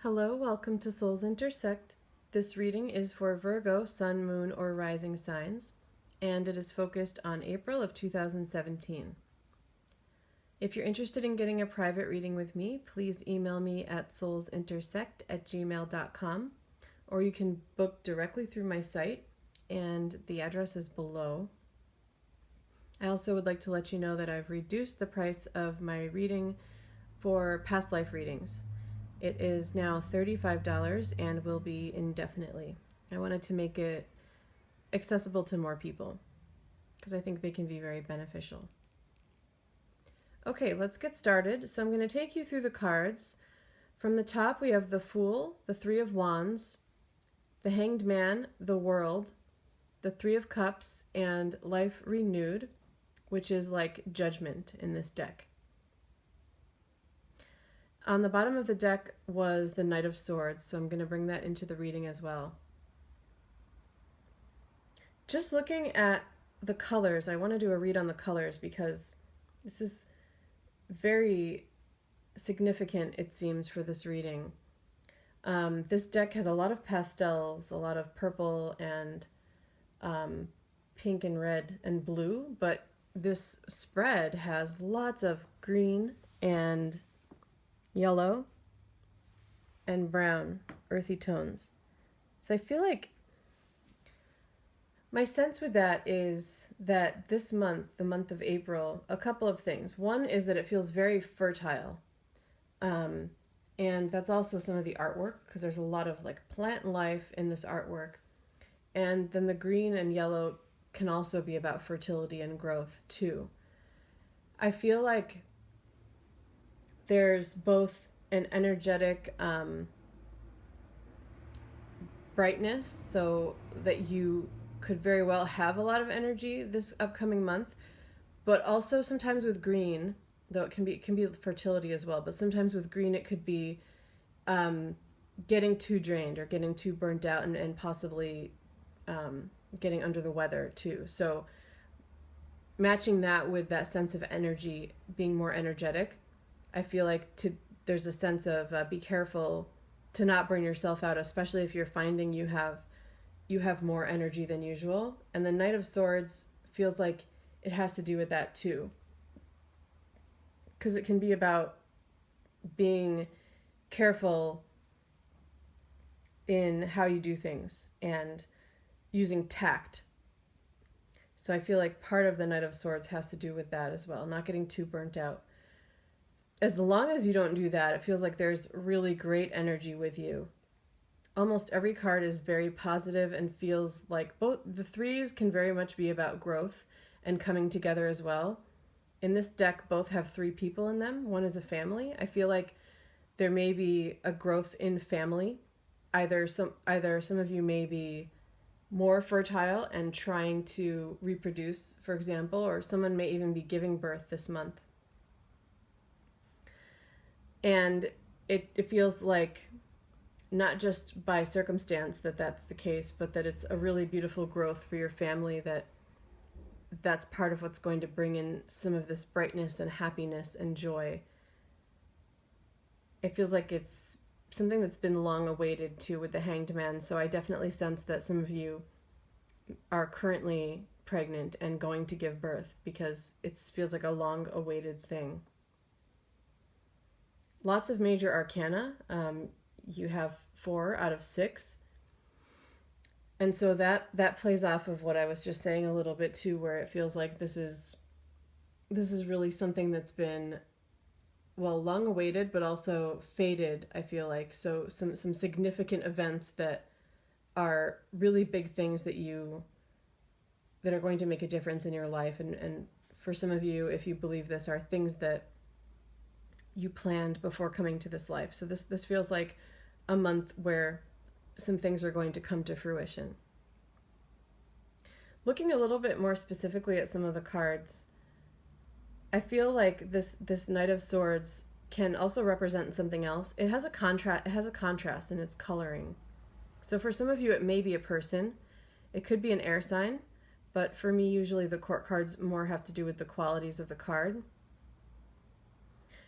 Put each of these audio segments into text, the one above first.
Hello, welcome to Souls Intersect. This reading is for Virgo, Sun, Moon, or Rising signs, and it is focused on April of 2017. If you're interested in getting a private reading with me, please email me at soulsintersect@gmail.com, or you can book directly through my site, and the address is below. I also would like to let you know that I've reduced the price of my reading for past life readings. It is now $35 and will be indefinitely. I wanted to make it accessible to more people because I think they can be very beneficial. Okay, let's get started. So I'm going to take you through the cards. From the top, we have the Fool, the Three of Wands, the Hanged Man, the World, the Three of Cups, and Life Renewed, which is like Judgment in this deck. On the bottom of the deck was the Knight of Swords, so I'm going to bring that into the reading as well. Just looking at the colors, I want to do a read on the colors because this is very significant, it seems, for this reading. This deck has a lot of pastels, a lot of purple and pink and red and blue, but this spread has lots of green and yellow and brown, earthy tones. So I feel like my sense with that is that this month, the month of April, a couple of things. One is that it feels very fertile. And that's also some of the artwork because there's a lot of like plant life in this artwork. And then the green and yellow can also be about fertility and growth too. I feel like there's both an energetic brightness, so that you could very well have a lot of energy this upcoming month, but also sometimes with green, though it can be fertility as well, but sometimes with green it could be getting too drained or getting too burnt out and possibly getting under the weather too. So matching that with that sense of energy, being more energetic, I feel like there's a sense of be careful to not burn yourself out, especially if you're finding you have more energy than usual. And the Knight of Swords feels like it has to do with that too, because it can be about being careful in how you do things and using tact. So I feel like part of the Knight of Swords has to do with that as well, not getting too burnt out. As long as you don't do that, it feels like there's really great energy with you. Almost every card is very positive and feels like both the threes can very much be about growth and coming together as well. In this deck, both have three people in them. One is a family. I feel like there may be a growth in family. Either some of you may be more fertile and trying to reproduce, for example, or someone may even be giving birth this month. And it feels like not just by circumstance that that's the case, but that it's a really beautiful growth for your family, that's part of what's going to bring in some of this brightness and happiness and joy. It feels like it's something that's been long awaited too with the Hanged Man, so I definitely sense that some of you are currently pregnant and going to give birth because it feels like a long awaited thing. Lots of major arcana. You have 4 out of 6. And so that plays off of what I was just saying a little bit too, where it feels like this is really something that's been, well, long awaited, but also faded, I feel like. So some significant events that are really big things that are going to make a difference in your life. And for some of you, if you believe this, are things that you planned before coming to this life. So this feels like a month where some things are going to come to fruition. Looking a little bit more specifically at some of the cards, I feel like this Knight of Swords can also represent something else. It has a contrast in its coloring. So for some of you, it may be a person. It could be an air sign, but for me, usually the court cards more have to do with the qualities of the card.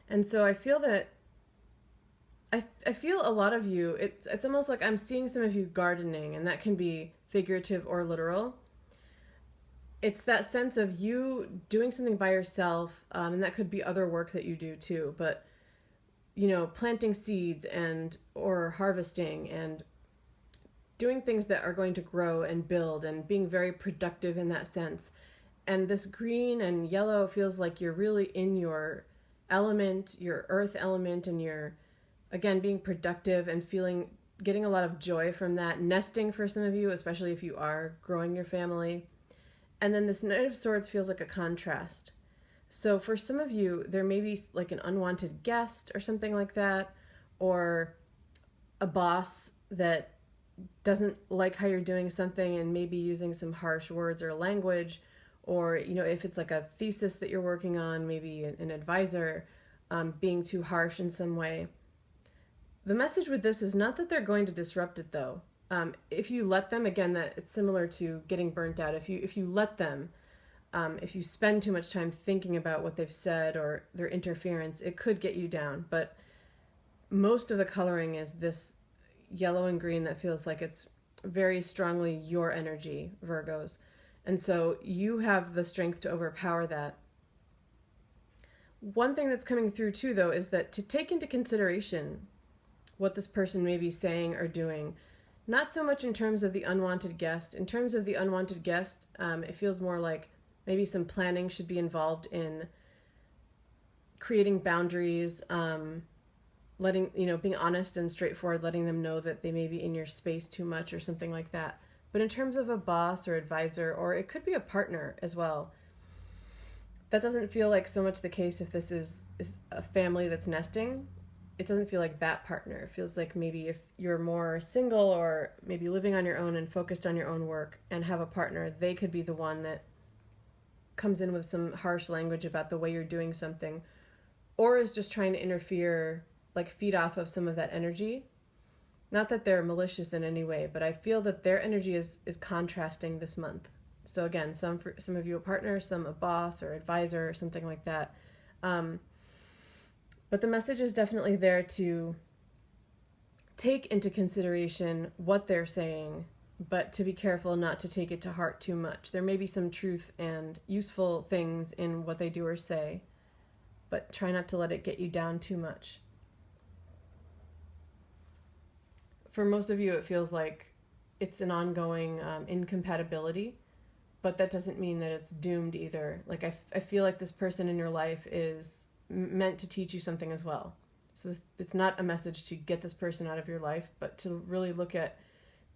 And so I feel that I feel a lot of you, it's almost like I'm seeing some of you gardening, and that can be figurative or literal. It's that sense of you doing something by yourself, and that could be other work that you do too, but planting seeds and or harvesting and doing things that are going to grow and build and being very productive in that sense. And this green and yellow feels like you're really in your element, your earth element, and you're, again, being productive and getting a lot of joy from that. Nesting for some of you, especially if you are growing your family. And then this Knight of Swords feels like a contrast. So for some of you, there may be like an unwanted guest or something like that, or a boss that doesn't like how you're doing something and maybe using some harsh words or language, or if it's like a thesis that you're working on, maybe an advisor being too harsh in some way. The message with this is not that they're going to disrupt it, though. If you let them, again, that it's similar to getting burnt out. If you let them, if you spend too much time thinking about what they've said or their interference, it could get you down. But most of the coloring is this yellow and green that feels like it's very strongly your energy, Virgos. And so you have the strength to overpower that. One thing that's coming through too, though, is that to take into consideration what this person may be saying or doing, not so much in terms of the unwanted guest. In terms of the unwanted guest, it feels more like maybe some planning should be involved in creating boundaries, being honest and straightforward, letting them know that they may be in your space too much or something like that. But in terms of a boss or advisor, or it could be a partner as well, that doesn't feel like so much the case if this is a family that's nesting. It doesn't feel like that partner. It feels like maybe if you're more single or maybe living on your own and focused on your own work and have a partner, they could be the one that comes in with some harsh language about the way you're doing something, or is just trying to interfere, like feed off of some of that energy. Not that they're malicious in any way, but I feel that their energy is contrasting this month. So again, some of you a partner, some a boss or advisor or something like that. But the message is definitely there to take into consideration what they're saying, but to be careful not to take it to heart too much. There may be some truth and useful things in what they do or say, but try not to let it get you down too much. For most of you, it feels like it's an ongoing incompatibility, but that doesn't mean that it's doomed either. Like I feel like this person in your life is meant to teach you something as well. So it's not a message to get this person out of your life, but to really look at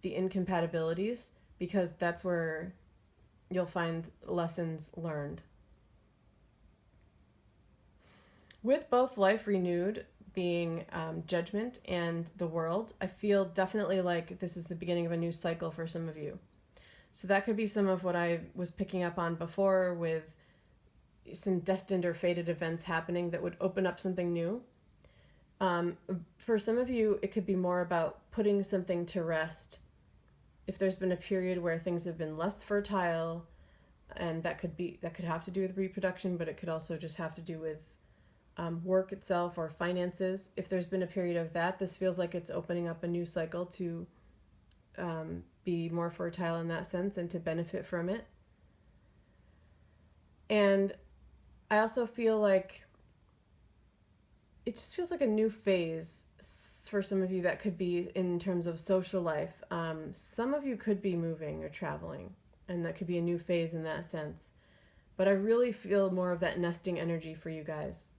the incompatibilities, because that's where you'll find lessons learned. With both life renewed being judgment and the world, I feel definitely like this is the beginning of a new cycle for some of you. So that could be some of what I was picking up on before, with some destined or fated events happening that would open up something new. For some of you, it could be more about putting something to rest. If there's been a period where things have been less fertile, and that could have to do with reproduction, but it could also just have to do with work itself or finances. If there's been a period of that, this feels like it's opening up a new cycle to be more fertile in that sense and to benefit from it. And I also feel like it just feels like a new phase for some of you. That could be in terms of social life. Some of you could be moving or traveling, and that could be a new phase in that sense. But I really feel more of that nesting energy for you guys.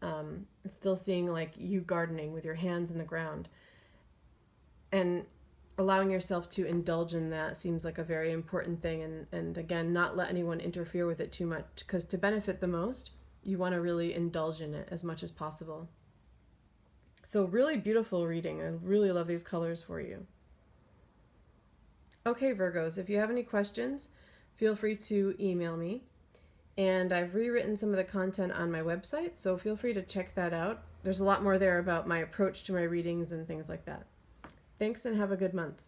Still seeing like you gardening with your hands in the ground. And allowing yourself to indulge in that seems like a very important thing. And again, not let anyone interfere with it too much, because to benefit the most, you want to really indulge in it as much as possible. So really beautiful reading. I really love these colors for you. Okay, Virgos, if you have any questions, feel free to email me. And I've rewritten some of the content on my website, so feel free to check that out. There's a lot more there about my approach to my readings and things like that. Thanks, and have a good month.